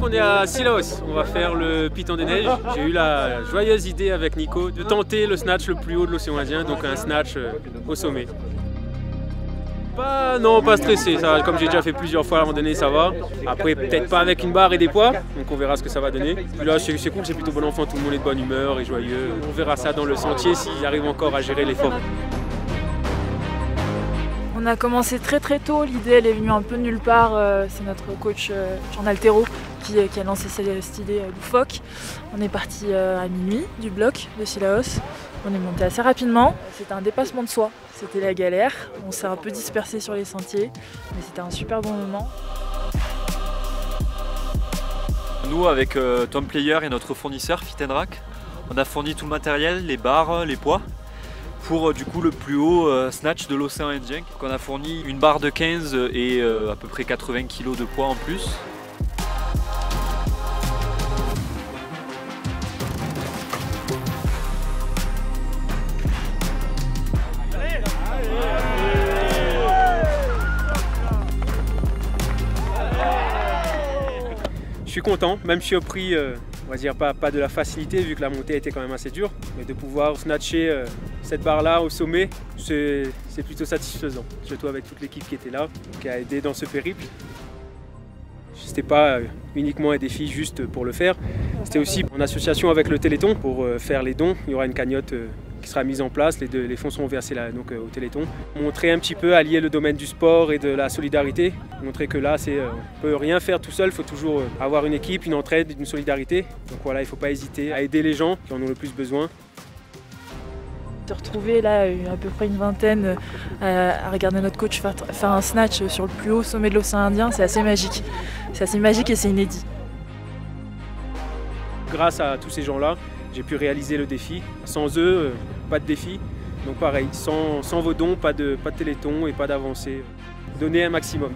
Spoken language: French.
on est à Sillaos, on va faire le Piton des Neiges. J'ai eu la joyeuse idée avec Nico de tenter le snatch le plus haut de l'océan Indien, donc un snatch au sommet. Non, pas stressé, ça, comme j'ai déjà fait plusieurs fois à un moment donné, ça va. Après, peut-être pas avec une barre et des poids, donc on verra ce que ça va donner. Puis là, c'est cool, c'est plutôt bon enfant, tout le monde est de bonne humeur et joyeux. On verra ça dans le sentier s'ils arrivent encore à gérer l'effort. On a commencé très tôt, l'idée elle est venue un peu de nulle part, c'est notre coach Jean Altero qui a lancé cette idée loufoque. On est parti à minuit du bloc de Sillaos, on est monté assez rapidement, c'était un dépassement de soi, c'était la galère, on s'est un peu dispersé sur les sentiers, mais c'était un super bon moment. Nous avec Tom Player et notre fournisseur Fit & Rack, on a fourni tout le matériel, les barres, les poids, pour du coup le plus haut snatch de l'océan Indien. Donc on a fourni une barre de 15 et à peu près 80 kg de poids en plus. Je suis content, même si au prix, on va dire pas de la facilité vu que la montée était quand même assez dure, mais de pouvoir snatcher cette barre-là au sommet, c'est plutôt satisfaisant, surtout avec toute l'équipe qui était là, qui a aidé dans ce périple. C'était pas uniquement un défi juste pour le faire, c'était aussi en association avec le Téléthon pour faire les dons. Il y aura une cagnotte qui sera mise en place, les fonds seront versés là, donc, au Téléthon. Montrer un petit peu, allier le domaine du sport et de la solidarité, montrer que là, on ne peut rien faire tout seul, il faut toujours avoir une équipe, une entraide, une solidarité. Donc voilà, il ne faut pas hésiter à aider les gens qui en ont le plus besoin. Se retrouver là, à peu près une vingtaine, à regarder notre coach faire un snatch sur le plus haut sommet de l'océan Indien, c'est assez magique. C'est assez magique et c'est inédit. Grâce à tous ces gens-là, j'ai pu réaliser le défi. Sans eux, pas de défi. Donc pareil, sans vos dons, pas de téléthon et pas d'avancée. Donnez un maximum.